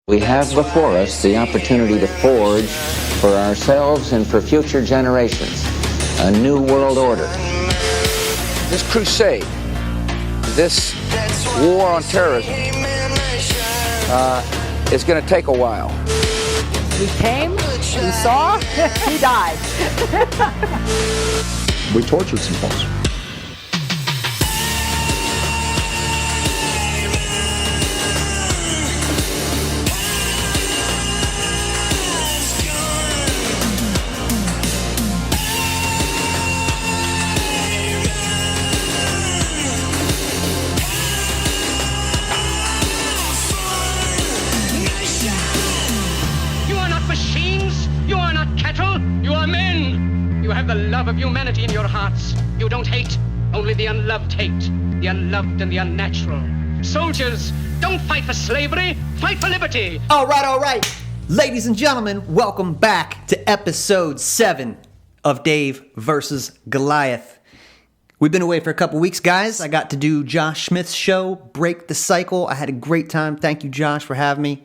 We have before us the opportunity to forge for ourselves and for future generations a new world order. This crusade, this war on terrorism, is going to take a while. We came, we saw, we died. We tortured some folks. You have the love of humanity in your hearts. You don't hate, only the unloved hate, the unloved and the unnatural. Soldiers, don't fight for slavery, fight for liberty. All right. Ladies and gentlemen, welcome back to episode 7 of Dave versus Goliath. We've been away for a couple weeks, guys. I got to do Josh Smith's show, Break the Cycle. I had a great time. Thank you, Josh, for having me.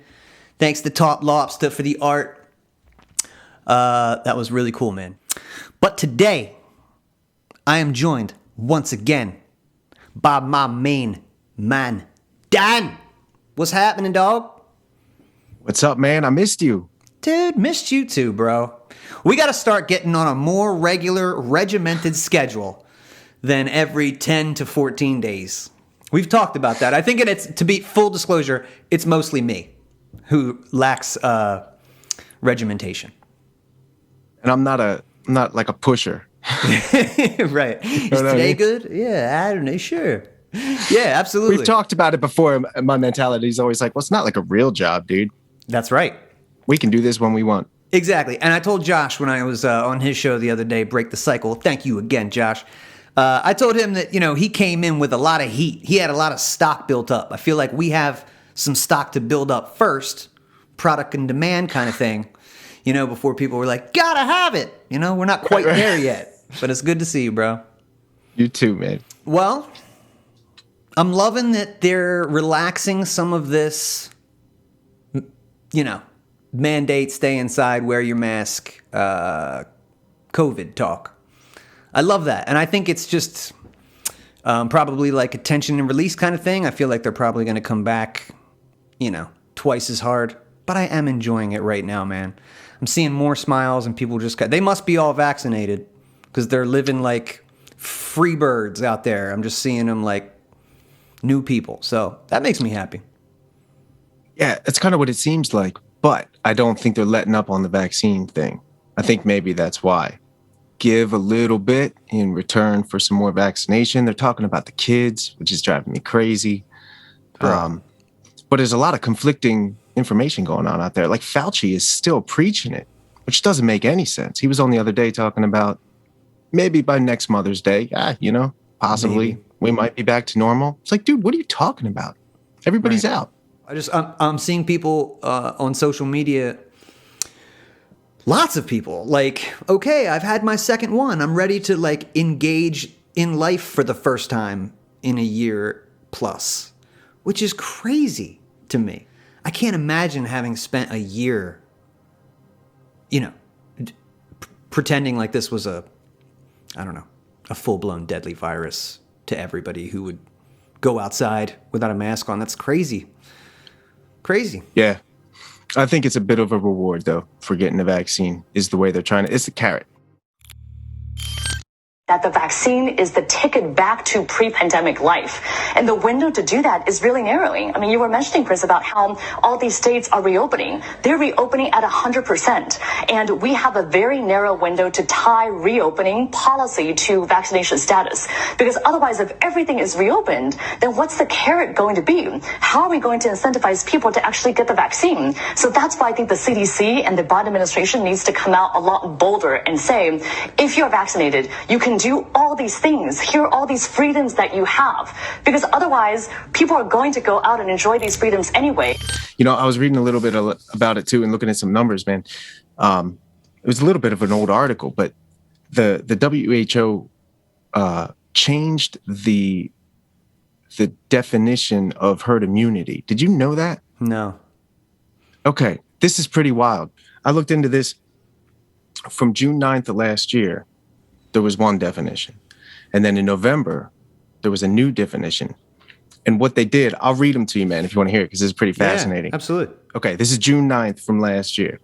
Thanks to Top Lobster for the art. That was really cool, man. But today, I am joined once again by my main man, Dan. What's happening, dog? What's up, man? I missed you. Dude, missed you too, bro. We got to start getting on a more regular, regimented schedule than every 10 to 14 days. We've talked about that. I think it's, to be full disclosure, it's mostly me who lacks regimentation. And I'm not like a pusher. Right. Is today good? Yeah, I don't know. Sure. Yeah, absolutely. We've talked about it before. My mentality is always like, well, it's not like a real job, dude. That's right. We can do this when we want. Exactly. And I told Josh when I was on his show the other day, Break the Cycle. Thank you again, Josh. I told him that, he came in with a lot of heat. He had a lot of stock built up. I feel like we have some stock to build up first, product and demand kind of thing. Before people were like, gotta have it. We're not quite there yet. But it's good to see you, bro. You too, man. Well, I'm loving that they're relaxing some of this, mandate, stay inside, wear your mask, COVID talk. I love that. And I think it's just probably like a tension and release kind of thing. I feel like they're probably going to come back, twice as hard. But I am enjoying it right now, man. I'm seeing more smiles and people they must be all vaccinated because they're living like free birds out there. I'm just seeing them like new people. So that makes me happy. Yeah, that's kind of what it seems like. But I don't think they're letting up on the vaccine thing. I think maybe that's why. Give a little bit in return for some more vaccination. They're talking about the kids, which is driving me crazy. But there's a lot of conflicting information going on out there. Like Fauci is still preaching it, which doesn't make any sense. He was on the other day talking about maybe by next Mother's Day, possibly maybe we might be back to normal. It's like, dude, what are you talking about? Everybody's out. I'm seeing people on social media, lots of people like, okay, I've had my second one. I'm ready to like engage in life for the first time in a year plus, which is crazy to me. I can't imagine having spent a year, pretending like this was a full-blown deadly virus to everybody who would go outside without a mask on. That's crazy. Crazy. Yeah. I think it's a bit of a reward, though, for getting the vaccine, is the way they're trying to. It's the carrot. That the vaccine is the ticket back to pre-pandemic life. And the window to do that is really narrowing. I mean, you were mentioning, Chris, about how all these states are reopening. They're reopening at 100%. And we have a very narrow window to tie reopening policy to vaccination status. Because otherwise, if everything is reopened, then what's the carrot going to be? How are we going to incentivize people to actually get the vaccine? So that's why I think the CDC and the Biden administration needs to come out a lot bolder and say, if you're vaccinated, you can do all these things. Here are all these freedoms that you have. Because otherwise, people are going to go out and enjoy these freedoms anyway. I was reading a little bit about it too and looking at some numbers, man. It was a little bit of an old article, but the WHO changed the definition of herd immunity. Did you know that? No. Okay, this is pretty wild. I looked into this from June 9th of last year. There was one definition. And then in November, there was a new definition. And what they did, I'll read them to you, man, if you want to hear it, because it's pretty fascinating. Yeah, absolutely. Okay, this is June 9th from last year.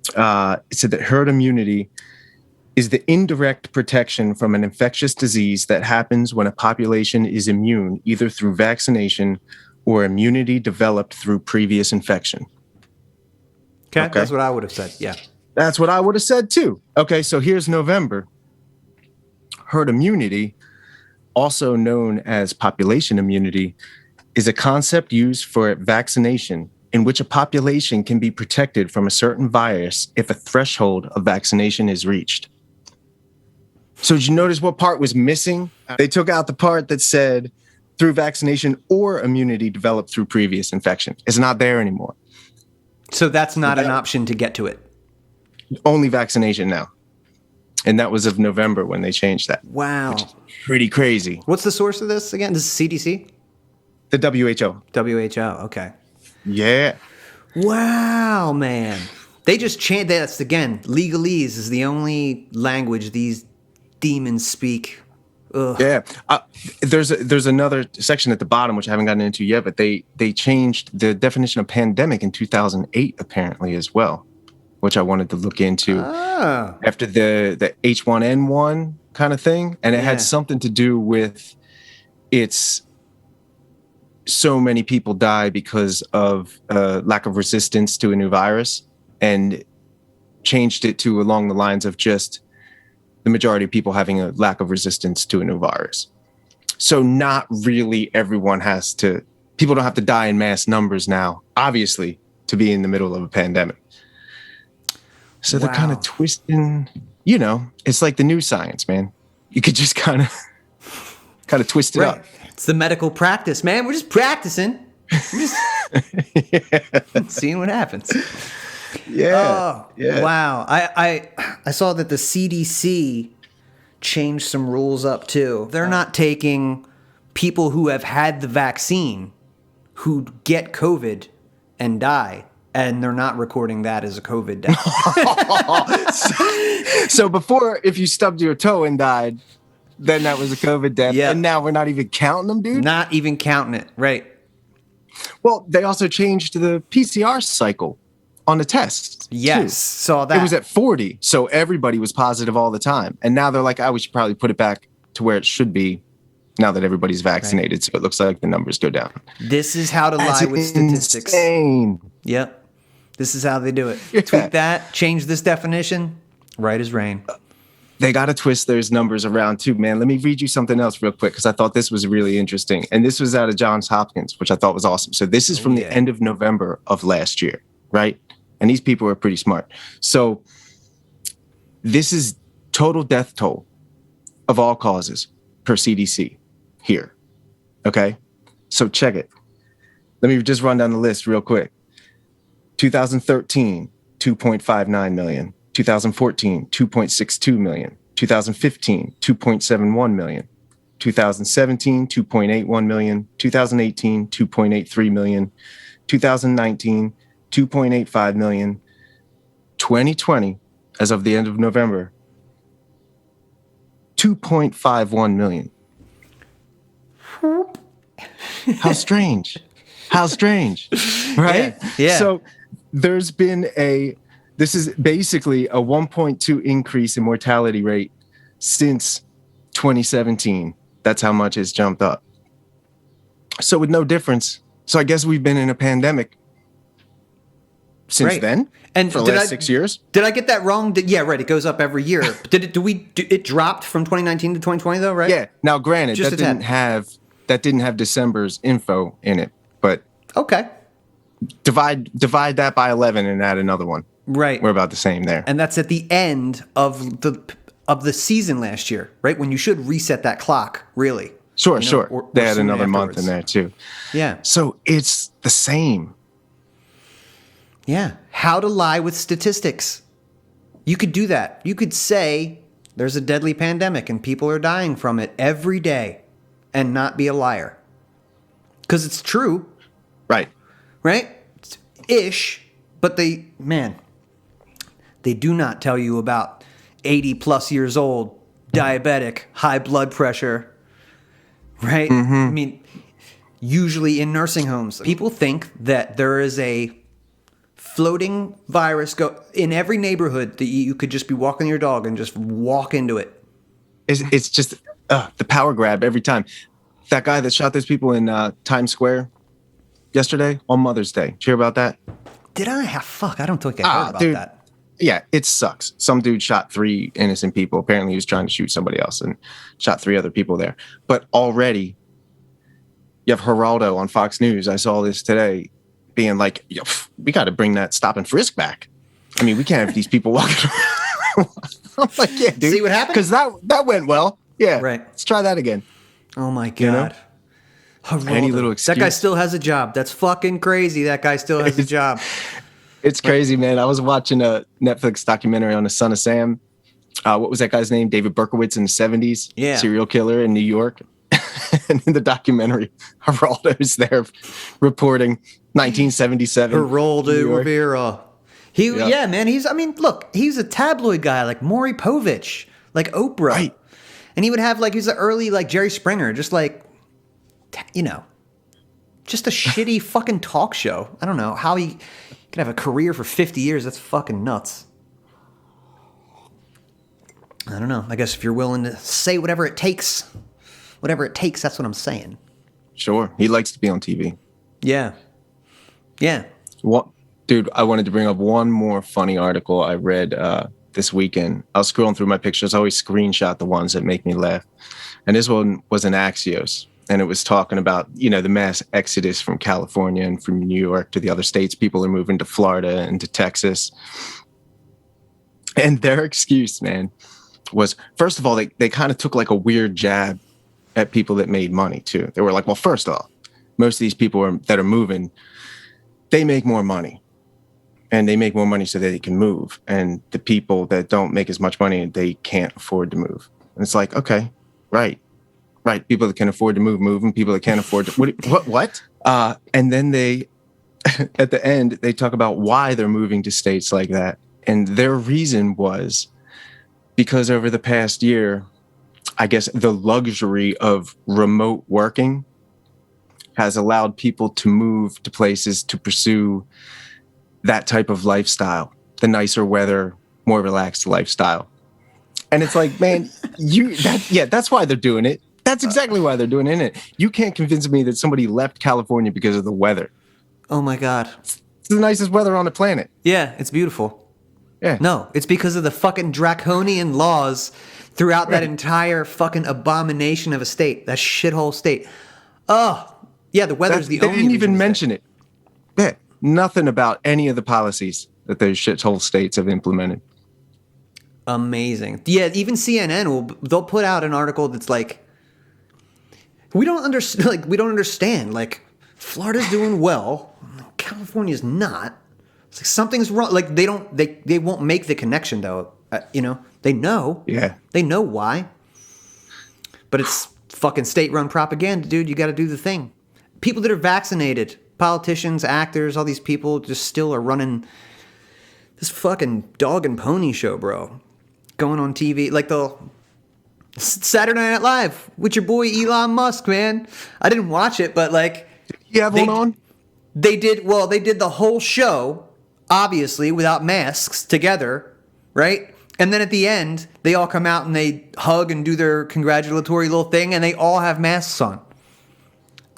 It said that herd immunity is the indirect protection from an infectious disease that happens when a population is immune, either through vaccination or immunity developed through previous infection. Okay, that's what I would have said. Yeah. That's what I would have said too. Okay, so here's November. Herd immunity, also known as population immunity, is a concept used for vaccination in which a population can be protected from a certain virus if a threshold of vaccination is reached. So did you notice what part was missing? They took out the part that said through vaccination or immunity developed through previous infection. It's not there anymore. So that's not an option to get to it. Only vaccination now. And that was of November when they changed that. Wow. Which is pretty crazy. What's the source of this again? This is CDC? The WHO. WHO, okay. Yeah. Wow, man. They just changed that's again, legalese is the only language these demons speak. Ugh. Yeah. There's another section at the bottom, which I haven't gotten into yet, but they changed the definition of pandemic in 2008, apparently, as well, which I wanted to look into after the H1N1 kind of thing. And it had something to do with it's so many people die because of lack of resistance to a new virus, and changed it to along the lines of just the majority of people having a lack of resistance to a new virus. So not really everyone people don't have to die in mass numbers now, obviously, to be in the middle of a pandemic. So they're kind of twisting, it's like the new science, man. You could just kind of twist it up. It's the medical practice, man. We're just practicing. We're just seeing what happens. Yeah. Wow. I saw that the CDC changed some rules up too. They're not taking people who have had the vaccine who get COVID and die, and they're not recording that as a COVID death. So before, if you stubbed your toe and died, then that was a COVID death. Yep. And now we're not even counting them, dude? Not even counting it. Right. Well, they also changed the PCR cycle on the tests. Yes, too. saw that. It was at 40, so everybody was positive all the time. And now they're like, we should probably put it back to where it should be now that everybody's vaccinated. Right. So it looks like the numbers go down. This is how to lie with statistics. Insane. Yep. This is how they do it. Yeah. Tweak that, change this definition, right as rain. They got to twist those numbers around too, man. Let me read you something else real quick, because I thought this was really interesting. And this was out of Johns Hopkins, which I thought was awesome. So this is from the end of November of last year, right? And these people are pretty smart. So this is total death toll of all causes per CDC here. Okay? So check it. Let me just run down the list real quick. 2013, 2.59 million. 2014, 2.62 million. 2015, 2.71 million. 2017, 2.81 million. 2018, 2.83 million. 2019, 2.85 million. 2020, as of the end of November, 2.51 million. How strange. How strange. Right? Yeah. So there's been this is basically a 1.2 increase in mortality rate since 2017. That's how much it's jumped up. So with no difference. So I guess we've been in a pandemic since then, and for the last 6 years. Did I get that wrong? Yeah, right. It goes up every year. It dropped from 2019 to 2020 though, right? Yeah. Now, granted, Just that didn't have December's info in it, but okay. Divide that by 11 and add another one. Right. We're about the same there. And that's at the end of the season last year, right? When you should reset that clock, really. Sure. Or they had another afterwards. month in there too. Yeah. So it's the same. Yeah. How to lie with statistics. You could do that. You could say there's a deadly pandemic and people are dying from it every day and not be a liar. Because it's true. Right. Right? Ish. But they do not tell you about 80 plus years old, diabetic, high blood pressure, right? I mean, usually in nursing homes, people think that there is a floating virus in every neighborhood that you could just be walking your dog and just walk into it. It's just the power grab every time. That guy that shot those people in Times Square yesterday on Mother's Day. Did you hear about that? Did I? Fuck, I don't think I heard about dude, that. Yeah, it sucks. Some dude shot 3 innocent people. Apparently he was trying to shoot somebody else and shot 3 other people there. But already you have Geraldo on Fox News. I saw this today being like, we got to bring that stop and frisk back. I mean, we can't have these people walking around. I'm like, yeah, dude. See what happened? Because that went well. Yeah. Right. Let's try that again. Oh my God. You know? Geraldo. Any little excuse. That guy still has a job. That's fucking crazy. That guy still has a job. It's crazy, man. I was watching a Netflix documentary on the son of Sam. What was that guy's name? David Berkowitz in the 70s. Yeah. Serial killer in New York. And in the documentary, Geraldo's there reporting 1977. Geraldo Rivera. Yeah, man. He's a tabloid guy like Maury Povich, like Oprah. Right. And he would have he's an early Jerry Springer, just just a shitty fucking talk show. I don't know how he could have a career for 50 years. That's fucking nuts. I don't know. I guess if you're willing to say whatever it takes, that's what I'm saying. Sure. He likes to be on TV. Yeah. Yeah. What, dude, I wanted to bring up one more funny article I read this weekend. I was scrolling through my pictures. I always screenshot the ones that make me laugh. And this one was in Axios. And it was talking about, the mass exodus from California and from New York to the other states. People are moving to Florida and to Texas. And their excuse, man, was, first of all, they kind of took a weird jab at people that made money, too. They were like, well, first off, most of these people that are moving, they make more money. And they make more money so that they can move. And the people that don't make as much money, they can't afford to move. And it's like, okay, right. People that can afford to move, and people that can't afford to, what? And then they, at the end, they talk about why they're moving to states like that. And their reason was because over the past year, I guess the luxury of remote working has allowed people to move to places to pursue that type of lifestyle, the nicer weather, more relaxed lifestyle. And it's like, man, that's why they're doing it. That's exactly why they're doing it. You can't convince me that somebody left California because of the weather. Oh my God. It's the nicest weather on the planet. Yeah, it's beautiful. Yeah. No, it's because of the fucking draconian laws throughout that entire fucking abomination of a state, that shithole state. Oh, yeah, the weather's the only They didn't even reason mention it. Yeah, nothing about any of the policies that those shithole states have implemented. Amazing. Yeah, even CNN they'll put out an article that's like, we don't understand. Like, Florida's doing well, California's not. It's like something's wrong. Like they won't make the connection though. They know. Yeah. They know why. But it's fucking state-run propaganda, dude. You got to do the thing. People that are vaccinated, politicians, actors, all these people just still are running this fucking dog and pony show, bro. Going on TV like the Saturday Night Live with your boy Elon Musk, man. I didn't watch it, but Did you have one on? They did the whole show, obviously, without masks together, right? And then at the end, they all come out and they hug and do their congratulatory little thing, and they all have masks on.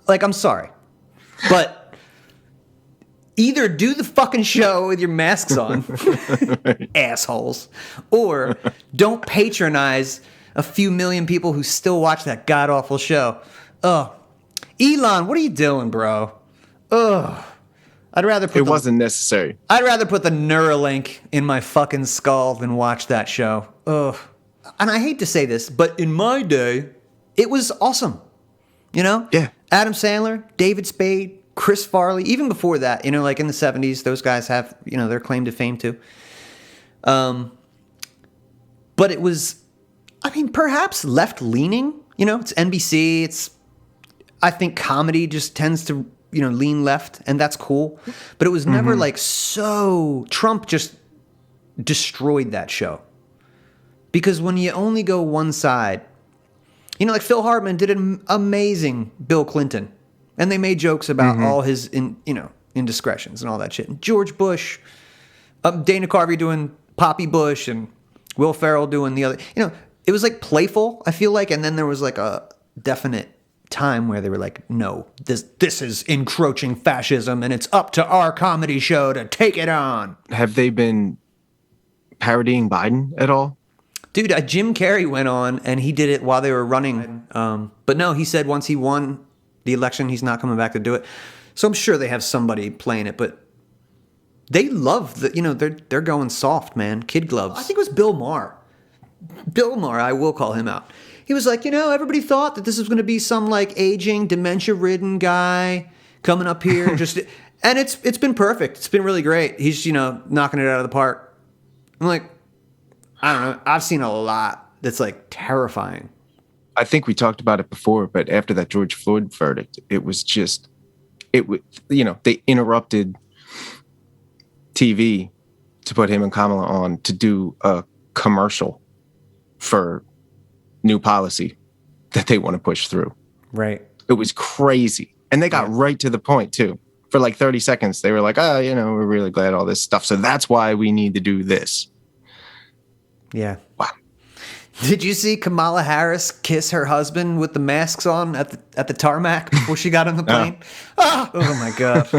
Like, I'm sorry. But either do the fucking show with your masks on, assholes, or don't patronize a few million people who still watch that god-awful show. Ugh. Elon, what are you doing, bro? Ugh. It wasn't necessary. I'd rather put the Neuralink in my fucking skull than watch that show. Ugh. And I hate to say this, but in my day, it was awesome. Yeah. Adam Sandler, David Spade, Chris Farley, even before that, like in the 70s, those guys have, their claim to fame too. But it was, perhaps left-leaning. It's NBC. I think comedy just tends to lean left, and that's cool. But it was never like so. Trump just destroyed that show. Because when you only go one side, like Phil Hartman did an amazing Bill Clinton, and they made jokes about all his indiscretions and all that shit. And George Bush, Dana Carvey doing Poppy Bush, and Will Ferrell doing the other. It was like playful, I feel like, and then there was like a definite time where they were like, no, this is encroaching fascism, and it's up to our comedy show to take it on. Have they been parodying Biden at all? Dude, Jim Carrey went on, and he did it while they were running. But no, he said once he won the election, he's not coming back to do it. So I'm sure they have somebody playing it, but they love they're going soft, man. Kid gloves. I think it was Bill Maher. Bill Maher, I will call him out. He was like, everybody thought that this was going to be some like aging, dementia-ridden guy coming up here, and it's been perfect. It's been really great. He's knocking it out of the park. I'm like, I don't know. I've seen a lot that's like terrifying. I think we talked about it before, but after that George Floyd verdict, they interrupted TV to put him and Kamala on to do a commercial for new policy that they want to push through. Right. It was crazy. And they got right to the point too. For like 30 seconds, they were like, we're really glad all this stuff. So that's why we need to do this. Yeah. Wow. Did you see Kamala Harris kiss her husband with the masks on at the tarmac before she got on the plane? Oh my God.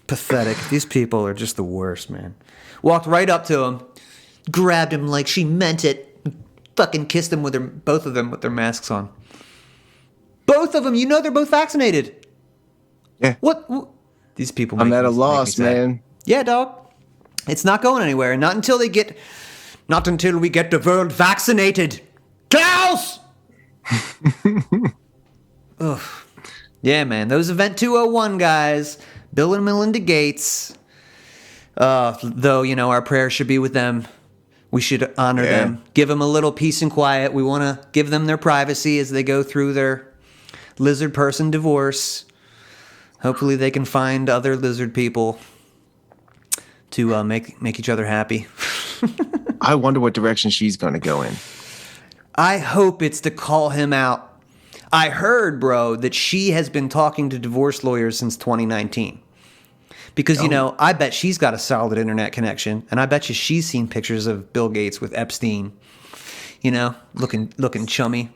Pathetic. These people are just the worst, man. Walked right up to him, grabbed him like she meant it, fucking kissed him both of them with their masks on. Both of them, they're both vaccinated. Yeah. What? These people I'm at a loss, man. Yeah, dog. It's not going anywhere. Not until we get the world vaccinated. Klaus! Ugh. Yeah, man. Those Event 201 guys, Bill and Melinda Gates, though, our prayer should be with them. We should honor them. Give them a little peace and quiet. We want to give them their privacy as they go through their lizard person divorce. Hopefully they can find other lizard people to make each other happy. I wonder what direction she's going to go in. I hope it's to call him out. I heard, bro, that she has been talking to divorce lawyers since 2019. Because, I bet she's got a solid internet connection, and I bet you she's seen pictures of Bill Gates with Epstein, looking chummy.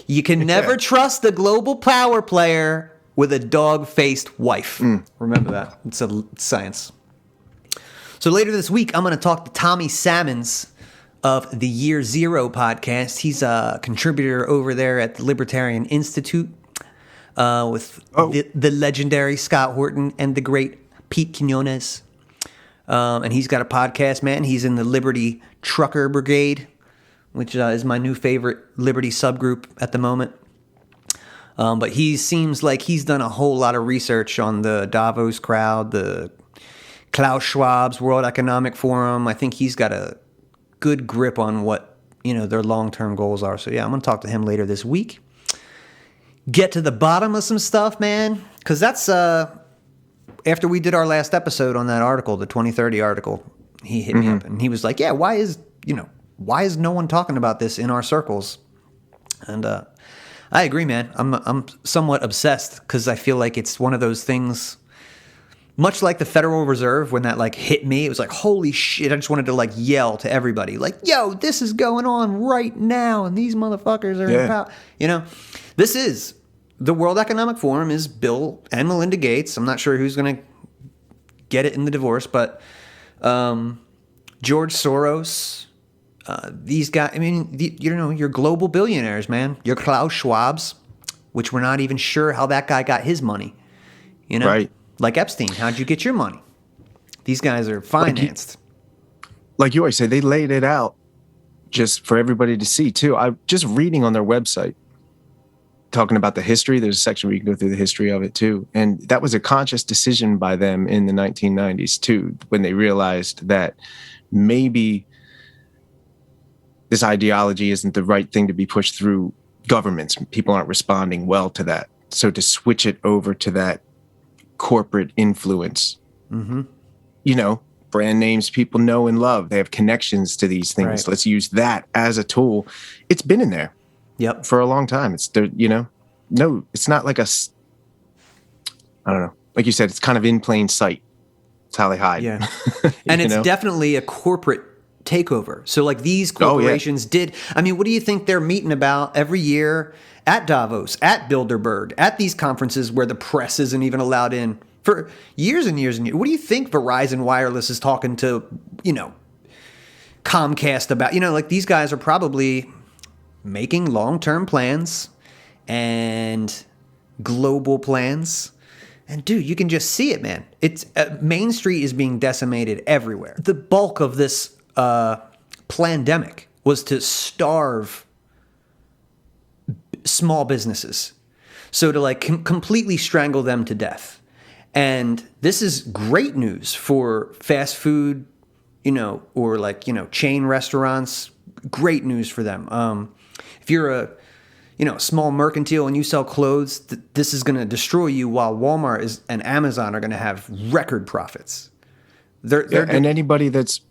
You can never trust a global power player with a dog-faced wife. Remember that. It's science. So later this week, I'm going to talk to Tommy Salmons of the Year Zero podcast. He's a contributor over there at the Libertarian Institute with the legendary Scott Horton and the great Pete Quinones. And he's got a podcast, man. He's in the Liberty Trucker Brigade, which is my new favorite Liberty subgroup at the moment. But he seems like he's done a whole lot of research on the Davos crowd, the Klaus Schwab's World Economic Forum. I think he's got a good grip on what, their long-term goals are. So, yeah, I'm going to talk to him later this week. Get to the bottom of some stuff, man. Because that's, after we did our last episode on that article, the 2030 article, he hit me up. And he was like, yeah, why is no one talking about this in our circles? And I agree, man. I'm somewhat obsessed because I feel like it's one of those things. Much like the Federal Reserve, when that hit me, it was like, holy shit, I just wanted to yell to everybody, yo, this is going on right now, and these motherfuckers are in power. This is, the World Economic Forum is Bill and Melinda Gates. I'm not sure who's going to get it in the divorce, but George Soros, these guys, your global billionaires, man. Your Klaus Schwabs, which we're not even sure how that guy got his money, Right. Like Epstein, how'd you get your money? These guys are financed. Like you always say, they laid it out just for everybody to see, too. I'm just reading on their website, talking about the history. There's a section where you can go through the history of it, too. And that was a conscious decision by them in the 1990s, too, when they realized that maybe this ideology isn't the right thing to be pushed through governments. People aren't responding well to that. So to switch it over to that corporate influence, brand names people know and love, they have connections to these things. Right. Let's use that as a tool. It's been in there for a long time. It's there, no, it's not like I don't know. Like you said, it's kind of in plain sight. It's how they hide. Yeah. And it's definitely a corporate takeover. So like these corporations did, I mean, what do you think they're meeting about every year at Davos, at Bilderberg, at these conferences where the press isn't even allowed in for years and years and years? What do you think Verizon Wireless is talking to, Comcast about? Like these guys are probably making long-term plans and global plans. And dude, you can just see it, man. It's Main Street is being decimated everywhere. The bulk of this plandemic was to starve small businesses. So to like completely strangle them to death. And this is great news for fast food, or like, chain restaurants. Great news for them. If you're a small mercantile and you sell clothes, this is going to destroy you, while Walmart and Amazon are going to have record profits. And anybody that's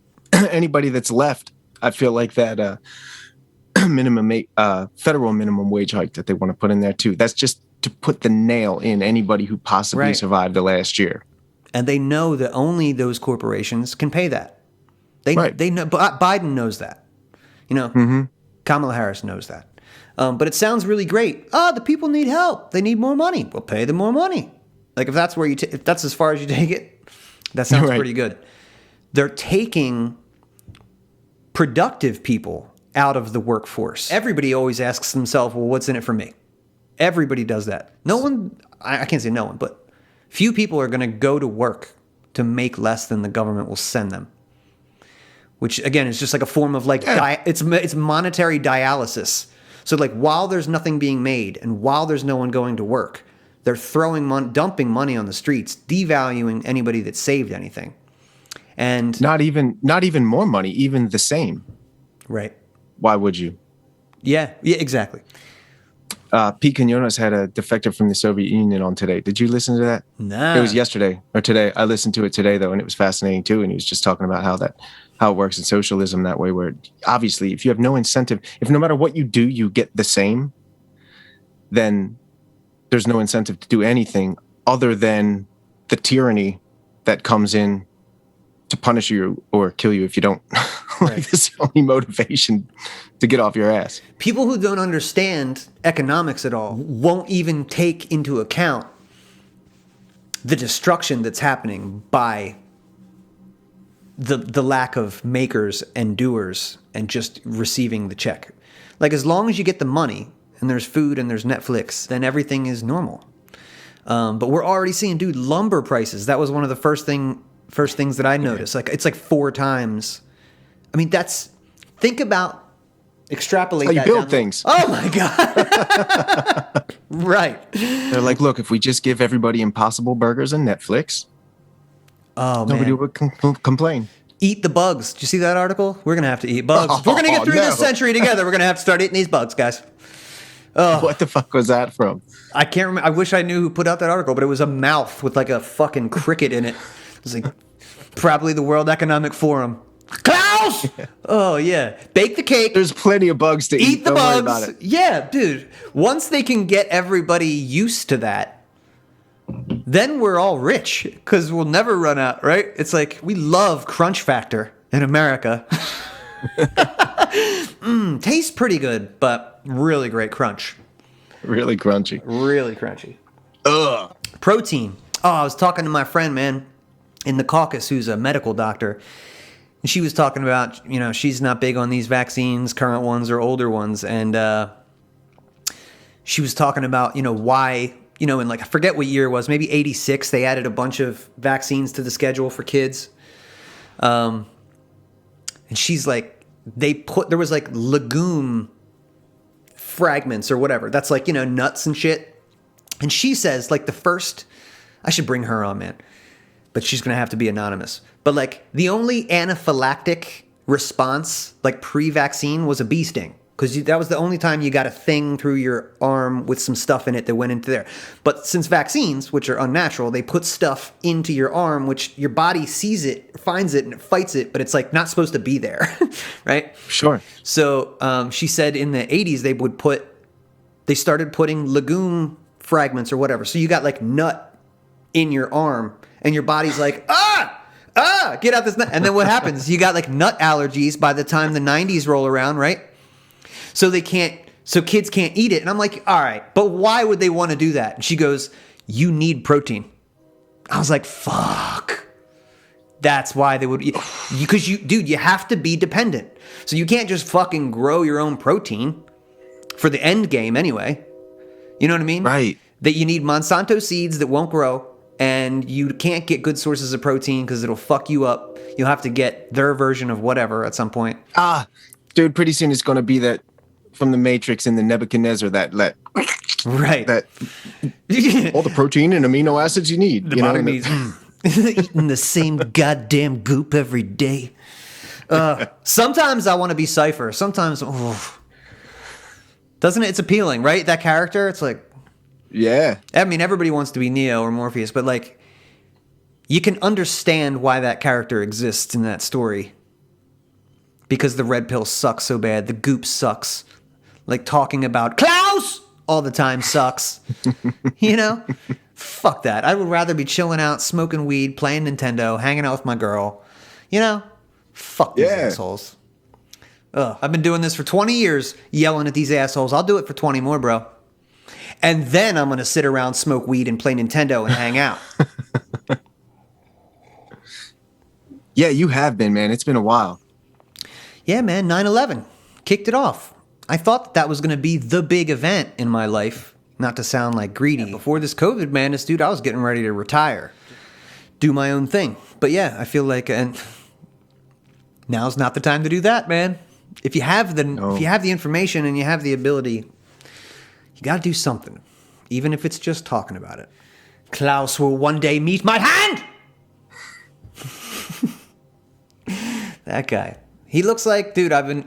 left, I feel like that federal minimum wage hike that they want to put in there too. That's just to put the nail in anybody who possibly survived the last year. And they know that only those corporations can pay that. They know. Biden knows that. Kamala Harris knows that. But it sounds really great. The people need help. They need more money. We'll pay them more money. Like if that's where if that's as far as you take it, that sounds pretty good. They're taking productive people out of the workforce. Everybody always asks themselves, well, what's in it for me? Everybody does that. No one, I can't say no one, but few people are going to go to work to make less than the government will send them. Which again is just like a form of like, it's monetary dialysis. So like while there's nothing being made and while there's no one going to work, they're dumping money on the streets, devaluing anybody that saved anything. And not even more money, even the same. Right. Why would you? Yeah, exactly. Pete Quinones had a defector from the Soviet Union on today. Did you listen to that? No. It was yesterday or today. I listened to it today though, and it was fascinating too. And he was just talking about how it works in socialism that way, where obviously if you have no incentive, if no matter what you do, you get the same, then there's no incentive to do anything other than the tyranny that comes in to punish you or kill you if you don't. Like this is the only motivation to get off your ass. People who don't understand economics at all won't even take into account the destruction that's happening by the lack of makers and doers and just receiving the check. Like as long as you get the money and there's food and there's Netflix, then everything is normal. But we're already seeing, dude, lumber prices. That was one of the first things that I noticed. Like it's like 4 times. I mean, think about extrapolate. How you that build down things. Oh my God. Right. They're like, look, if we just give everybody Impossible Burgers and Netflix, nobody would complain. Eat the bugs. Did you see that article? We're going to have to eat bugs. If we're going to get through this century together, we're going to have to start eating these bugs, guys. What the fuck was that from? I can't remember. I wish I knew who put out that article, but it was a mouth with like a fucking cricket in it. It was like probably the World Economic Forum. Klaus! Oh, yeah. Bake the cake. There's plenty of bugs to eat. Eat the Don't bugs. worry about it. Yeah, dude. Once they can get everybody used to that, then we're all rich because we'll never run out, right? It's like we love Crunch Factor in America. Tastes pretty good, but really great crunch. Really crunchy. Really crunchy. Ugh. Protein. Oh, I was talking to my friend, man, in the caucus who's a medical doctor. And she was talking about, she's not big on these vaccines, current ones or older ones. And she was talking about, why, in like, I forget what year it was, maybe 86, they added a bunch of vaccines to the schedule for kids. And she's like, there was like legume fragments or whatever. That's like, nuts and shit. And she says like I should bring her on, man. But she's going to have to be anonymous. But like the only anaphylactic response, like pre-vaccine, was a bee sting. because that was the only time you got a thing through your arm with some stuff in it that went into there. But since vaccines, which are unnatural, they put stuff into your arm, which your body sees it, finds it, and it fights it, but it's like not supposed to be there, right? Sure. So she said in the 80s they started putting legume fragments or whatever. So you got like nut in your arm, and your body's like, get out this nut. And then what happens? You got like nut allergies by the time the 90s roll around, right? So kids can't eat it. And I'm like, all right, but why would they want to do that? And she goes, you need protein. I was like, fuck. That's why they would, because you have to be dependent. So you can't just fucking grow your own protein for the end game anyway. You know what I mean? Right. That you need Monsanto seeds that won't grow. And you can't get good sources of protein because it'll fuck you up. You'll have to get their version of whatever at some point. Dude, pretty soon it's going to be that from the Matrix and the Nebuchadnezzar that right. That all the protein and amino acids you need. The body needs eating the same goddamn goop every day. Sometimes I want to be Cypher. Sometimes, doesn't it? It's appealing, right? That character, it's like. Yeah. I mean, everybody wants to be Neo or Morpheus, but like, you can understand why that character exists in that story. Because the red pill sucks so bad. The goop sucks. Like talking about Klaus all the time sucks. You know? Fuck that. I would rather be chilling out, smoking weed, playing Nintendo, hanging out with my girl. You know? Fuck these assholes. I've been doing this for 20 years, yelling at these assholes. I'll do it for 20 more, bro. And then I'm going to sit around, smoke weed, and play Nintendo and hang out. Yeah, you have been, man. It's been a while. Yeah, man. 9/11 kicked it off. I thought that was going to be the big event in my life. Not to sound like greedy. Yeah, before this COVID madness, dude, I was getting ready to retire. Do my own thing. But yeah, I feel like and now's not the time to do that, man. If you have the information and you have the ability, you got to do something, even if it's just talking about it. Klaus will one day meet my hand. That guy. He looks like, dude, I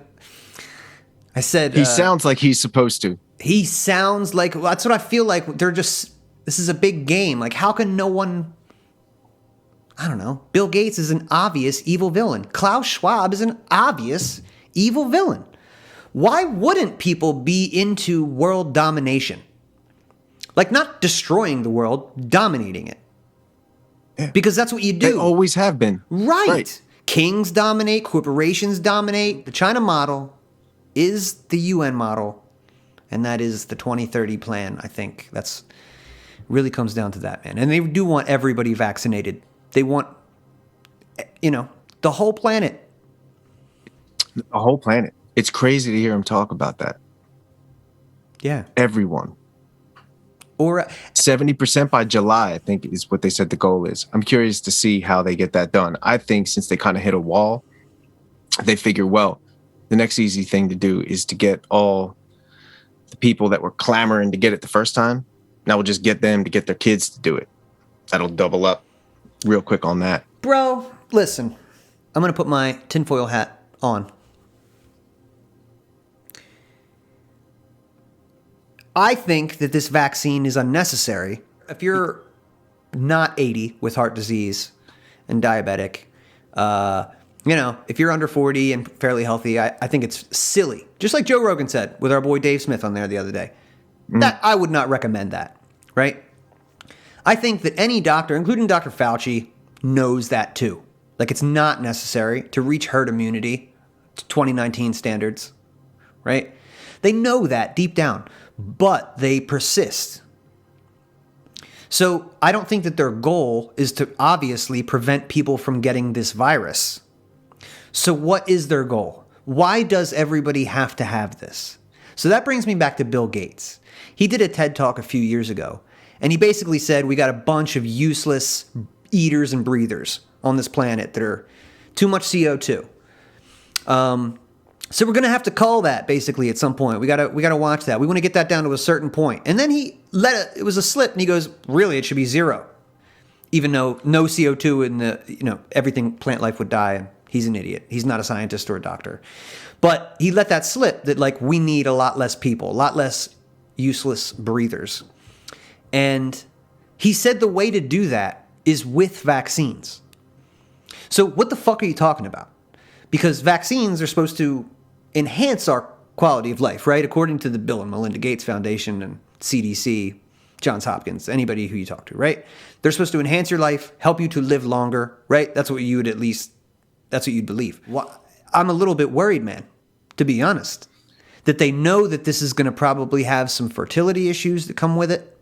said. He sounds like he's supposed to. He sounds like, well, that's what I feel like. This is a big game. Like, how can no one, I don't know. Bill Gates is an obvious evil villain. Klaus Schwab is an obvious evil villain. Why wouldn't people be into world domination? Like, not destroying the world, dominating it. Yeah. Because that's what you do. They always have been. Right. Kings dominate, corporations dominate. The China model is the UN model, and that is the 2030 plan, I think. That's really comes down to that, man. And they do want everybody vaccinated. They want, the whole planet. The whole planet. It's crazy to hear him talk about that. Yeah. Everyone. Or 70% by July, I think, is what they said the goal is. I'm curious to see how they get that done. I think since they kind of hit a wall, they figure, well, the next easy thing to do is to get all the people that were clamoring to get it the first time. Now we'll just get them to get their kids to do it. That'll double up real quick on that. Bro, listen. I'm going to put my tinfoil hat on. I think that this vaccine is unnecessary. If you're not 80 with heart disease and diabetic, if you're under 40 and fairly healthy, I think it's silly. Just like Joe Rogan said with our boy Dave Smith on there the other day. That I would not recommend that, right? I think that any doctor, including Dr. Fauci, knows that too. Like, it's not necessary to reach herd immunity to 2019 standards, right? They know that deep down, but they persist. So I don't think that their goal is to obviously prevent people from getting this virus. So what is their goal? Why does everybody have to have this? So that brings me back to Bill Gates. He did a TED Talk a few years ago, and he basically said we got a bunch of useless eaters and breathers on this planet that are too much CO2. So we're going to have to cull that basically at some point. We got to watch that. We want to get that down to a certain point. And then it was a slip, and he goes, really, it should be zero. Even though no CO2 in everything, plant life would die, and He's an idiot. He's not a scientist or a doctor. But he let that slip that, like, we need a lot less people, a lot less useless breathers. And he said the way to do that is with vaccines. So what the fuck are you talking about? Because vaccines are supposed to enhance our quality of life, right? According to the Bill and Melinda Gates Foundation and CDC, Johns Hopkins, anybody who you talk to, right? They're supposed to enhance your life, help you to live longer, right? That's what you'd believe. Well, I'm a little bit worried, man, to be honest, that they know that this is going to probably have some fertility issues that come with it.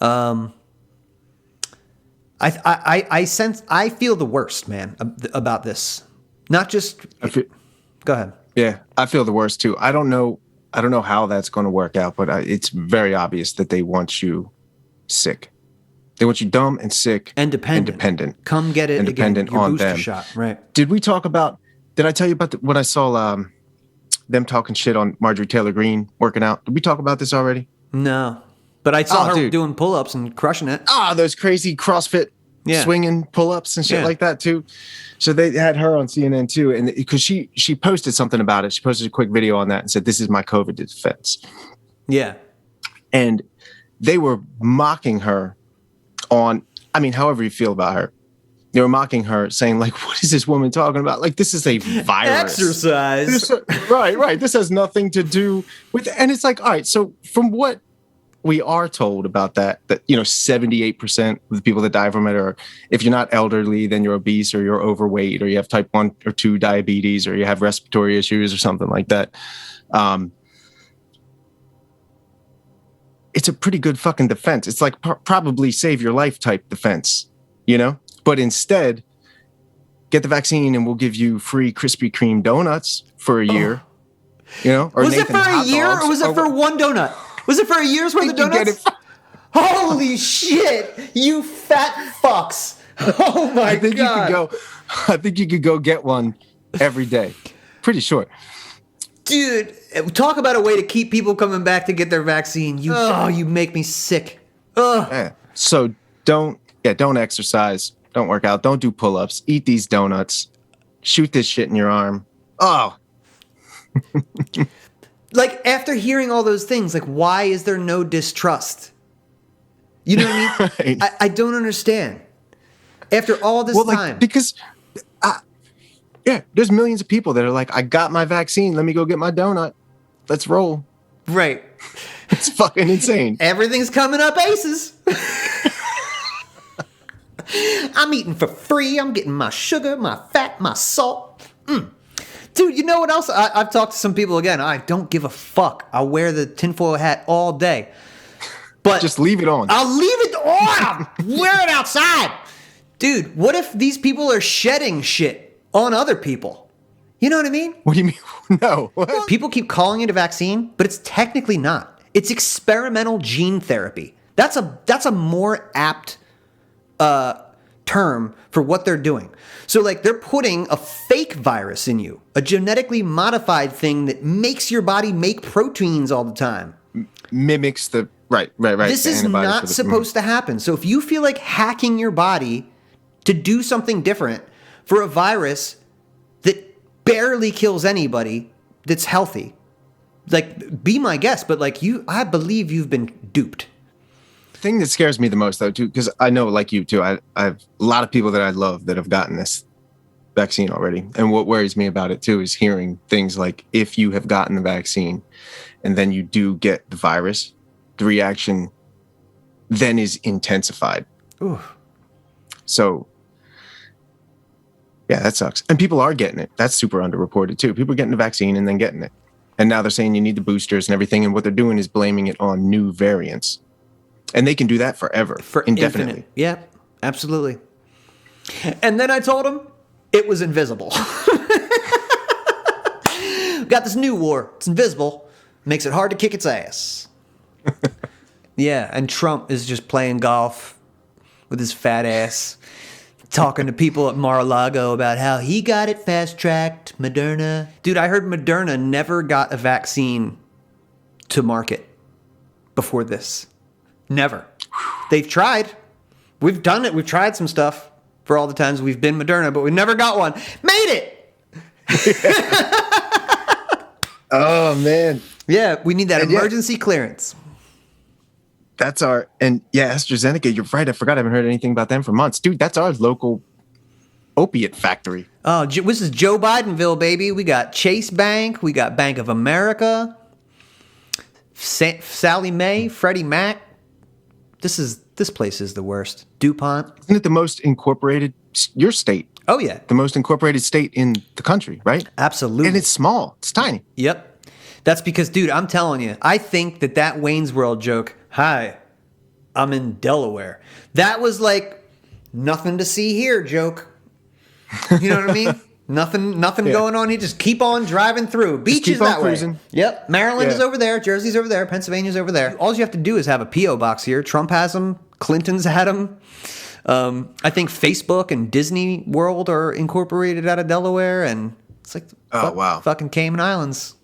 I feel the worst, man, about this. Not just. Go ahead. Yeah, I feel the worst too. I don't know how that's going to work out, but it's very obvious that they want you sick. They want you dumb and sick and dependent. Come get it and dependent again, your on booster them. shot, right? Did I tell you about when I saw them talking shit on Marjorie Taylor Greene working out? Did we talk about this already? No, but I saw her doing pull-ups and crushing it. Those crazy CrossFit swinging pull-ups and shit like that too. So they had her on CNN too, and because she posted something about it. She posted a quick video on that and said, "This is my COVID defense." Yeah, and they were mocking her on. I mean, however you feel about her, they were mocking her, saying like, "What is this woman talking about? Like, this is a virus. Exercise." Right. This has nothing to do with." And it's like, all right. So from what we are told about that 78% of the people that die from it are, if you're not elderly, then you're obese or you're overweight or you have type 1 or 2 diabetes or you have respiratory issues or something like that. It's a pretty good fucking defense. It's like probably save your life type defense, but instead get the vaccine and we'll give you free Krispy Kreme donuts for a year, or was it for a year or was it for one donut? Was it for a year's worth of donuts? Holy shit, you fat fucks. Oh my God. I think you could go get one every day. Pretty sure. Dude, talk about a way to keep people coming back to get their vaccine. You make me sick. Yeah. So don't exercise. Don't work out. Don't do pull-ups. Eat these donuts. Shoot this shit in your arm. Oh. Like, after hearing all those things, like, why is there no distrust? You know what I mean? Right. I don't understand. After all this time. Because, there's millions of people that are like, I got my vaccine. Let me go get my donut. Let's roll. Right. It's fucking insane. Everything's coming up aces. I'm eating for free. I'm getting my sugar, my fat, my salt. Dude, you know what else? I've talked to some people again. I don't give a fuck. I'll wear the tinfoil hat all day. But just leave it on. I'll leave it on. Wear it outside. Dude, what if these people are shedding shit on other people? You know what I mean? What do you mean? No. What? People keep calling it a vaccine, but it's technically not. It's experimental gene therapy. That's a more apt term for what they're doing. So, like, they're putting a fake virus in you, a genetically modified thing that makes your body make proteins all the time. Mimics the right. This is not supposed to happen. So if you feel like hacking your body to do something different for a virus that barely kills anybody that's healthy, like, be my guest, but like, I believe you've been duped. Thing that scares me the most, though, too, because I know, like you too, I have a lot of people that I love that have gotten this vaccine already. And what worries me about it too is hearing things like, if you have gotten the vaccine and then you do get the virus, the reaction then is intensified. Ooh. So yeah, that sucks. And people are getting it. That's super underreported too. People are getting the vaccine and then getting it. And now they're saying you need the boosters and everything. And what they're doing is blaming it on new variants. And they can do that forever, indefinitely. Infinite. Yeah, absolutely. And then I told him it was invisible. Got this new war. It's invisible. Makes it hard to kick its ass. Yeah, and Trump is just playing golf with his fat ass, talking to people at Mar-a-Lago about how he got it fast-tracked, Moderna. Dude, I heard Moderna never got a vaccine to market before this. Never. They've tried. We've done it. We've tried some stuff. for all the times we've been Moderna, but we never got one. Made it! Oh, man. Yeah, we need that emergency clearance. That's AstraZeneca, you're right. I forgot. I haven't heard anything about them for months. Dude, that's our local opiate factory. Oh, this is Joe Bidenville, baby. We got Chase Bank. We got Bank of America. Sally Mae, Freddie Mac. This place is the worst. DuPont. Isn't it the most incorporated, your state? Oh, yeah. The most incorporated state in the country, right? Absolutely. And it's small. It's tiny. Yep. That's because, dude, I'm telling you, I think that Wayne's World joke, hi, I'm in Delaware, that was like nothing to see here joke. You know what I mean? Nothing going on here. Just keep on driving through. Beach is that way. Yep. Maryland is over there. Jersey's over there. Pennsylvania's over there. All you have to do is have a P.O. box here. Trump has them. Clinton's had them. I think Facebook and Disney World are incorporated out of Delaware. And it's like, fucking Cayman Islands.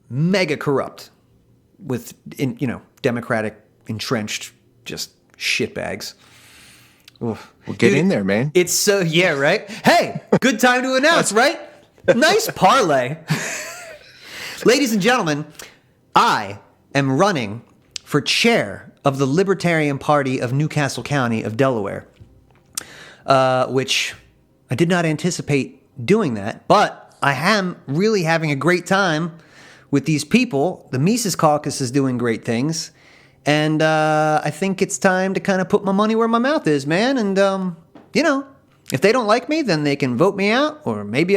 Mega corrupt with, Democratic entrenched just shitbags. Oof. Well, get in there, man. It's so, right? Hey, good time to announce, right? Nice parlay. Ladies and gentlemen, I am running for chair of the Libertarian Party of Newcastle County of Delaware, which I did not anticipate doing that, but I am really having a great time with these people. The Mises Caucus is doing great things. And I think it's time to kind of put my money where my mouth is, man. And, if they don't like me, then they can vote me out. Or maybe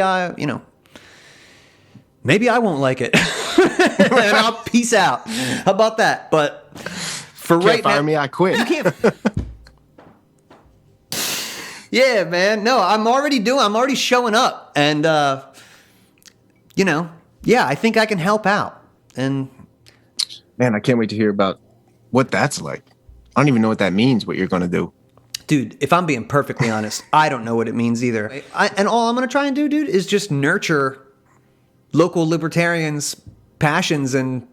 maybe I won't like it. And I'll peace out. How about that? But for right now. Fire me, I quit. You can't. Yeah, man. No, I'm already showing up. And, I think I can help out. And, man, I can't wait to hear about what that's like. I don't even know what that means, what you're going to do. Dude, if I'm being perfectly honest, I don't know what it means either. And all I'm going to try and do, dude, is just nurture local libertarians' passions and,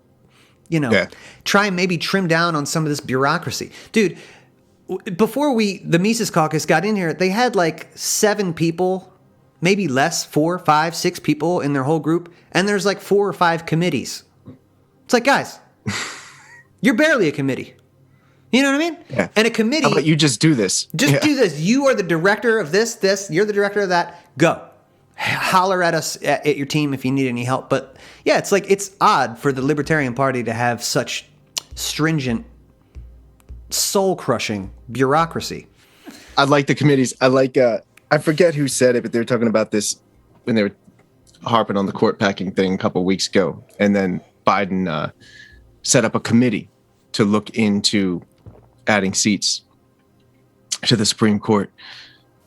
try and maybe trim down on some of this bureaucracy. Dude, before the Mises Caucus got in here, they had like 7 people, maybe less, 4, 5, 6 people in their whole group. And there's like 4 or 5 committees. It's like, guys... You're barely a committee. You know what I mean? Yeah. And a committee... How about you just do this? Just do this. You are the director of this. You're the director of that. Go. Holler at us, at your team if you need any help. But yeah, it's odd for the Libertarian Party to have such stringent, soul-crushing bureaucracy. I like the committees. I like... I forget who said it, but they were talking about this when they were harping on the court packing thing a couple of weeks ago. And then Biden... set up a committee to look into adding seats to the Supreme Court.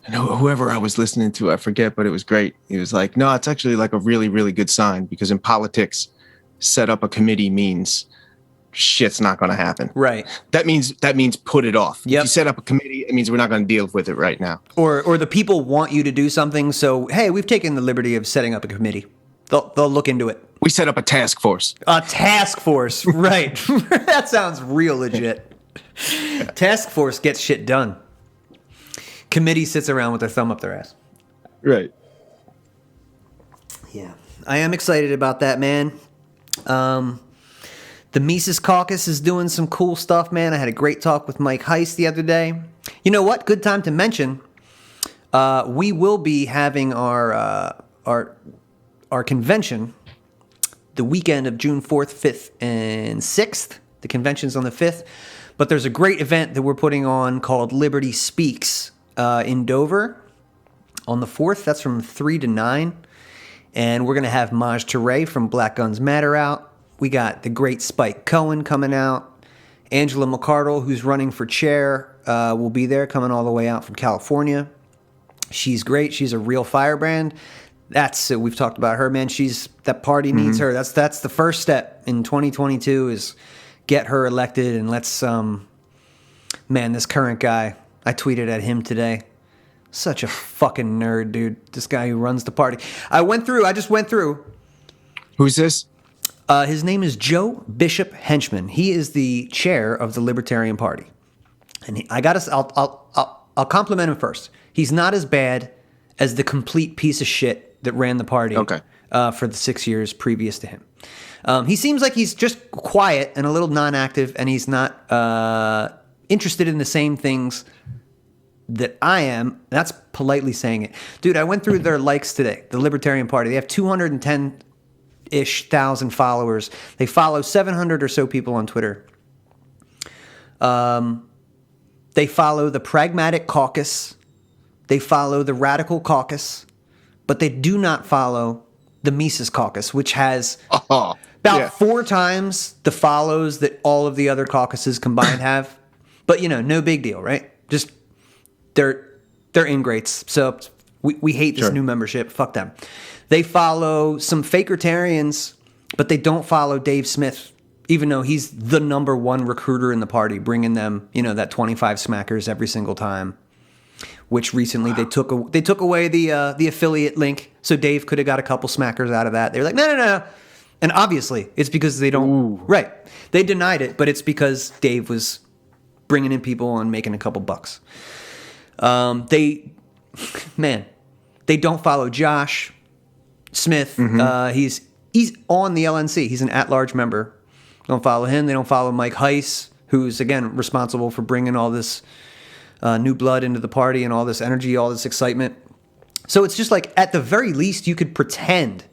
And whoever I was listening to, I forget, but it was great. He was like, no, it's actually like a really, really good sign because in politics, set up a committee means shit's not going to happen. Right. That means put it off. Yep. If you set up a committee, it means we're not going to deal with it right now. Or the people want you to do something. So, hey, we've taken the liberty of setting up a committee. They'll look into it. We set up a task force. A task force, right. That sounds real legit. Task force gets shit done. Committee sits around with their thumb up their ass. Right. Yeah. I am excited about that, man. The Mises Caucus is doing some cool stuff, man. I had a great talk with Mike Heiss the other day. You know what? Good time to mention. We will be having our convention the weekend of June 4th, 5th, and 6th. The convention's on the 5th. But there's a great event that we're putting on called Liberty Speaks in Dover on the 4th. That's from 3 to 9. And we're going to have Maj Touré from Black Guns Matter out. We got the great Spike Cohen coming out. Angela McCardle, who's running for chair, will be there, coming all the way out from California. She's great. She's a real firebrand. We've talked about her, man. That party needs her. That's the first step in 2022 is get her elected and let's, man, this current guy, I tweeted at him today. Such a fucking nerd, dude. This guy who runs the party. I just went through. Who's this? His name is Joe Bishop Henchman. He is the chair of the Libertarian Party. And I'll compliment him first. He's not as bad as the complete piece of shit that ran the party for the 6 years previous to him. He seems like he's just quiet and a little non-active, and he's not interested in the same things that I am. That's politely saying it. Dude, I went through their likes today, the Libertarian Party. They have 210-ish thousand followers. They follow 700 or so people on Twitter. They follow the Pragmatic Caucus. They follow the Radical Caucus. But they do not follow the Mises Caucus, which has about 4 times the follows that all of the other caucuses combined have. But, no big deal, right? Just they're ingrates. So we hate this new membership. Fuck them. They follow some fakertarians, but they don't follow Dave Smith, even though he's the number one recruiter in the party, bringing them, that 25 smackers every single time. Which recently they took away the affiliate link, so Dave could have got a couple smackers out of that. They were like, no. And obviously, it's because they don't... Ooh. Right. They denied it, but it's because Dave was bringing in people and making a couple bucks. They don't follow Josh Smith. Mm-hmm. He's on the LNC. He's an at-large member. Don't follow him. They don't follow Mike Heiss, who's, again, responsible for bringing all this new blood into the party and all this energy, all this excitement. So it's just like, at the very least, you could pretend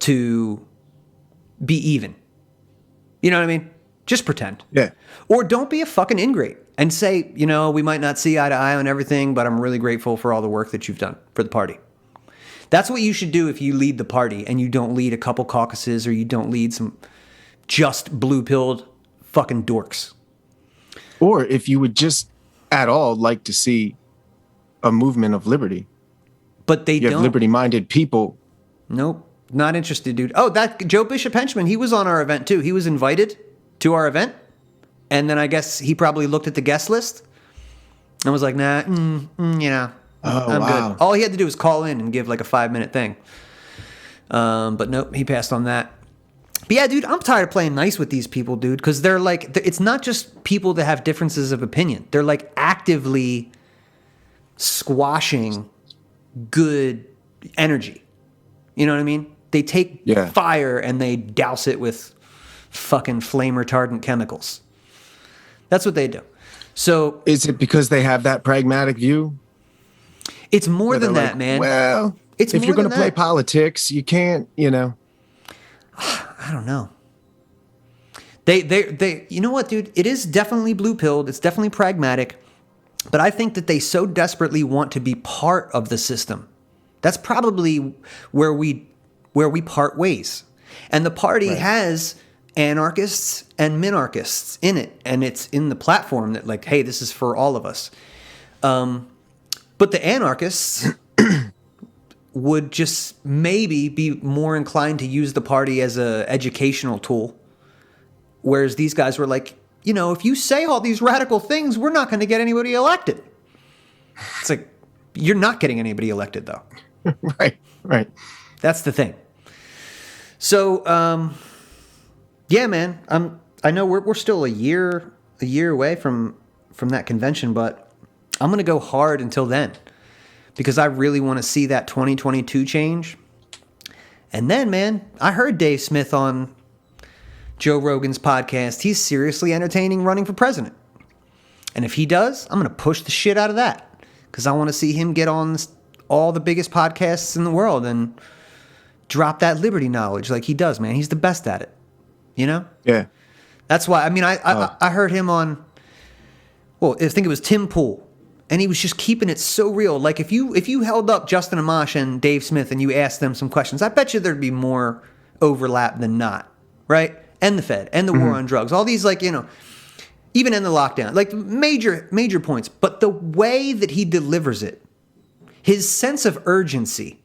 to be even. You know what I mean? Just pretend. Yeah. Or don't be a fucking ingrate and say, we might not see eye to eye on everything, but I'm really grateful for all the work that you've done for the party. That's what you should do if you lead the party and you don't lead a couple caucuses or you don't lead some just blue-pilled fucking dorks. Or if you would just at all like to see a movement of liberty. But they don't. You have liberty-minded people. Nope. Not interested, dude. Oh, that Joe Bishop Henchman, he was on our event too. He was invited to our event. And then I guess he probably looked at the guest list and was like, nah, I'm good. All he had to do was call in and give like a 5-minute thing. But nope, he passed on that. But yeah, dude, I'm tired of playing nice with these people, dude, because they're like, it's not just people that have differences of opinion. They're like actively squashing good energy. You know what I mean? They take fire and they douse it with fucking flame retardant chemicals. That's what they do. So is it because they have that pragmatic view? It's more than that, man. Well, if you're going to play politics, you can't, I don't know. They you know what, dude? It is definitely blue-pilled. It's definitely pragmatic. But I think that they so desperately want to be part of the system. That's probably where we part ways. And the party has anarchists and minarchists in it. And it's in the platform that like, hey, this is for all of us. But the anarchists would just maybe be more inclined to use the party as an educational tool. Whereas these guys were like, if you say all these radical things, we're not going to get anybody elected. It's like, you're not getting anybody elected, though. Right. That's the thing. So, yeah, man, I know we're still a year away from that convention, but I'm going to go hard until then because I really want to see that 2022 change. And then, man, I heard Dave Smith on Joe Rogan's podcast. He's seriously entertaining running for president. And if he does, I'm going to push the shit out of that because I want to see him get on all the biggest podcasts in the world and drop that liberty knowledge like he does, man. He's the best at it. Yeah. That's why, I heard him on, I think it was Tim Pool. And he was just keeping it so real. Like if you held up Justin Amash and Dave Smith and you asked them some questions, I bet you there'd be more overlap than not, right? And the Fed and the war on drugs, all these even in the lockdown, like major points. But the way that he delivers it, his sense of urgency,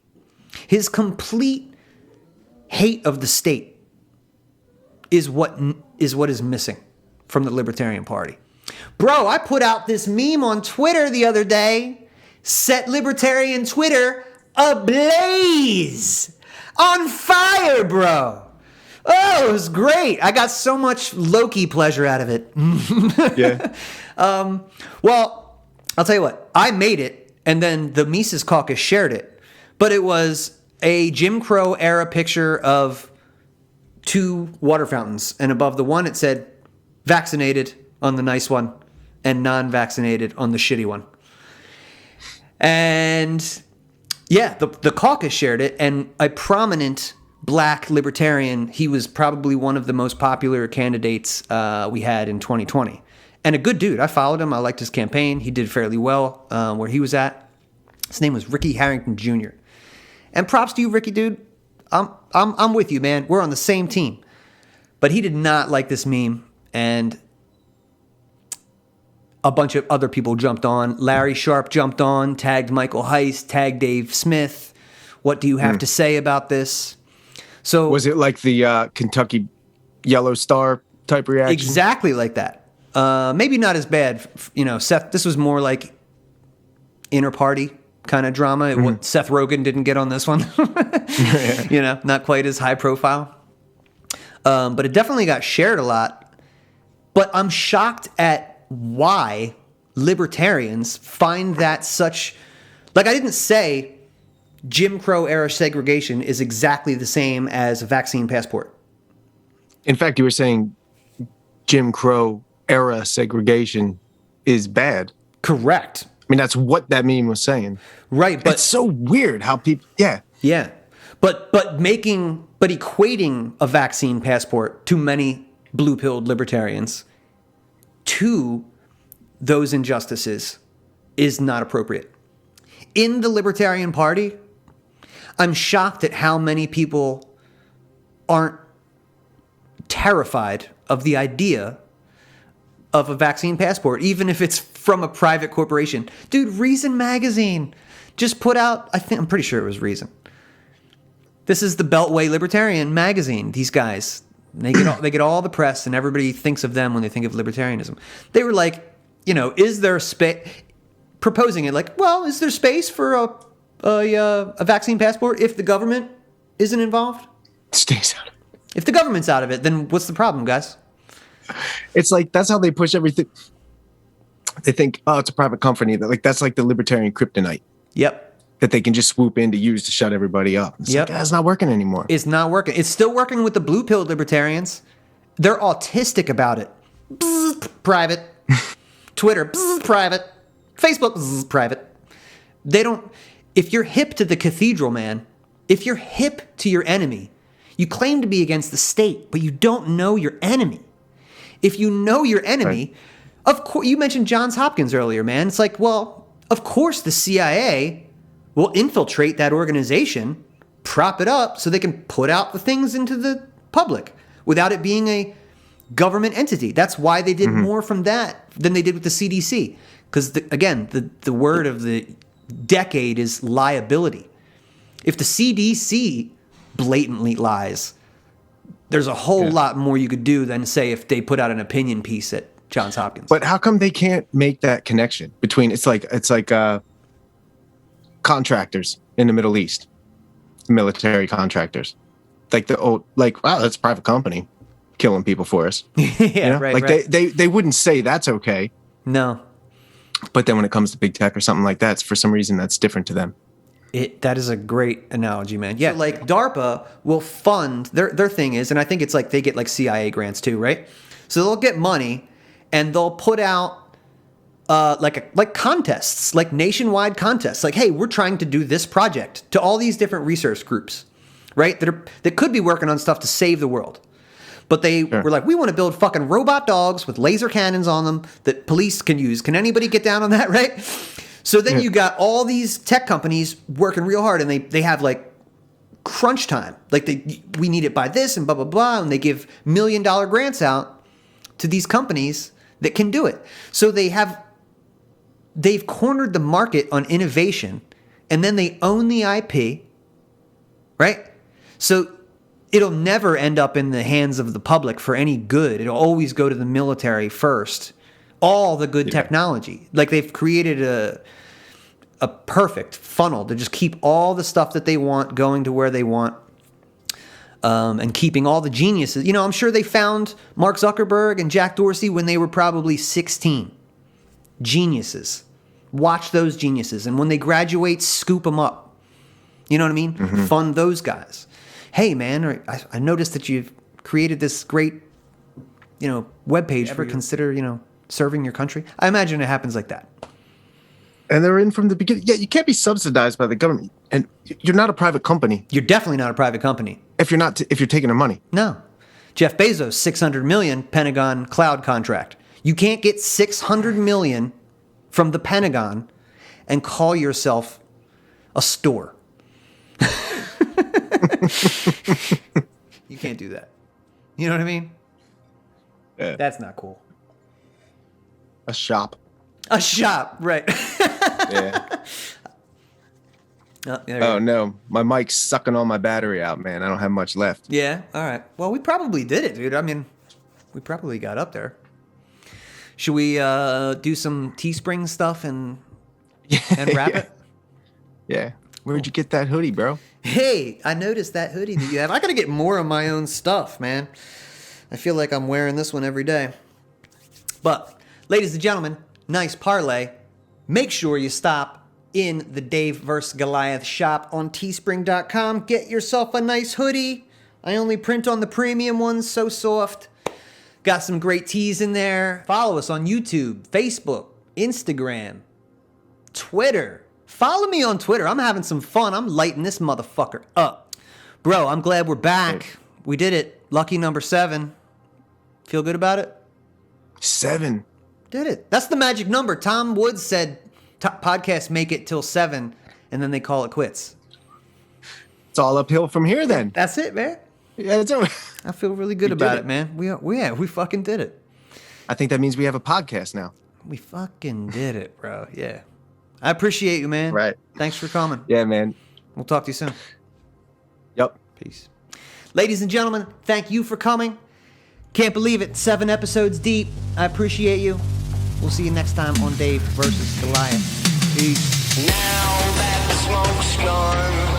his complete hate of the state is what is missing from the Libertarian Party. Bro, I put out this meme on Twitter the other day. Set Libertarian Twitter ablaze. On fire, bro. Oh, it was great. I got so much Loki pleasure out of it. Yeah. Well, I'll tell you what, I made it, and then the Mises Caucus shared it, but it was a Jim Crow era picture of 2 water fountains, and above the one it said vaccinated on the nice one and non-vaccinated on the shitty one. And yeah, the caucus shared it, and a prominent black libertarian, he was probably one of the most popular candidates we had in 2020. And a good dude. I followed him. I liked his campaign. He did fairly well where he was at. His name was Ricky Harrington Jr. And props to you, Ricky, dude. I'm with you, man. We're on the same team. But he did not like this meme, and a bunch of other people jumped on. Larry Sharp jumped on, tagged Michael Heist, tagged Dave Smith. What do you have to say about this? So Was it like the Kentucky Yellow Star type reaction? exactly like that. Maybe not as bad. Seth, this was more like inter-party kind of drama. What Seth Rogen didn't get on this one. Not quite as high profile. But it definitely got shared a lot. But I'm shocked at why libertarians find that such... Like, I didn't say Jim Crow era segregation is exactly the same as a vaccine passport. In fact, you were saying Jim Crow era segregation is bad. Correct. I mean, that's what that meme was saying. Right, but it's so weird how people, yeah. But equating a vaccine passport to many blue-pilled libertarians to those injustices is not appropriate. In the Libertarian Party, I'm shocked at how many people aren't terrified of the idea of a vaccine passport, even if it's from a private corporation. Dude, Reason Magazine just put out, I'm pretty sure it was Reason. This is the Beltway Libertarian magazine. These guys, they get all the press, and everybody thinks of them when they think of libertarianism. They were like, is there space, proposing it like, well, is there space for a vaccine passport if the government isn't involved? Stays out of it. If the government's out of it, then what's the problem, guys? It's like, that's how they push everything. They think, oh, it's a private company. That's like the libertarian kryptonite. Yep. That they can just swoop in to use to shut everybody up. It's like, that's not working anymore. It's not working. It's still working with the blue-pilled libertarians. They're autistic about it. Bzz, private. Twitter, bzz, private. Facebook, bzz, private. They don't... If you're hip to the cathedral, man, if you're hip to your enemy, you claim to be against the state, but you don't know your enemy. If you know your enemy, of course, you mentioned Johns Hopkins earlier, man. It's like, well, of course the CIA will infiltrate that organization, prop it up so they can put out the things into the public without it being a government entity. That's why they did more from that than they did with the CDC. Because, again, the word of the decade is liability. If the CDC blatantly lies, there's a whole lot more you could do than, say, if they put out an opinion piece at Johns Hopkins. But how come they can't make that connection between, it's like contractors in the Middle East, military contractors, like wow, that's a private company killing people for us. Right. They wouldn't say that's okay. No. But then when it comes to big tech or something like that, for some reason that's different to them. That is a great analogy, man. Yeah, so like DARPA will fund their thing is, and I think it's like they get like CIA grants too, right? So they'll get money and they'll put out like contests, like nationwide contests. Like, hey, we're trying to do this project to all these different research groups, right? That could be working on stuff to save the world. But they were like, we want to build fucking robot dogs with laser cannons on them that police can use. Can anybody get down on that, right? So then you got all these tech companies working real hard, and they have like crunch time. Like we need it by this and blah, blah, blah. And they give $1 million grants out to these companies that can do it. So they've cornered the market on innovation, and then they own the IP, right? So it'll never end up in the hands of the public for any good. It'll always go to the military first. All the good technology. Like they've created a perfect funnel to just keep all the stuff that they want going to where they want, and keeping all the geniuses. I'm sure they found Mark Zuckerberg and Jack Dorsey when they were probably 16. Geniuses. Watch those geniuses. And when they graduate, scoop them up. You know what I mean? Fund those guys. Hey, man, I noticed that you've created this great, webpage. Ever consider, serving your country? I imagine it happens like that. And they're in from the beginning. Yeah, you can't be subsidized by the government. And you're not a private company. You're definitely not a private company. If you're taking their money. No. Jeff Bezos, $600 million Pentagon cloud contract. You can't get $600 million from the Pentagon and call yourself a store. You can't do that. You know what I mean? Yeah. That's not cool. A shop. A shop, right. Yeah. Oh, no. My mic's sucking all my battery out, man. I don't have much left. Yeah, all right. Well, we probably did it, dude. I mean, we probably got up there. Should we do some Teespring stuff and wrap it? Yeah. Where'd you get that hoodie, bro? Hey, I noticed that hoodie that you have. I got to get more of my own stuff, man. I feel like I'm wearing this one every day. But, ladies and gentlemen, nice parlay. Make sure you stop in the Dave vs. Goliath shop on teespring.com. Get yourself a nice hoodie. I only print on the premium ones, so soft. Got some great tees in there. Follow us on YouTube, Facebook, Instagram, Twitter. Follow me on Twitter. I'm having some fun. I'm lighting this motherfucker up. Bro, I'm glad we're back. We did it. Lucky number 7. Feel good about it? 7. Did it. That's the magic number. Tom Woods said podcasts make it till 7, and then they call it quits. It's all uphill from here then. That's it, man. Yeah, it's over. I feel really good about it, man. We fucking did it. I think that means we have a podcast now. We fucking did it, bro. Yeah. I appreciate you, man. Right. Thanks for coming. Yeah, man. We'll talk to you soon. Yep. Peace. Ladies and gentlemen, thank you for coming. Can't believe it. 7 episodes deep. I appreciate you. We'll see you next time on Dave vs. Goliath. Peace. Now that the smoke's gone,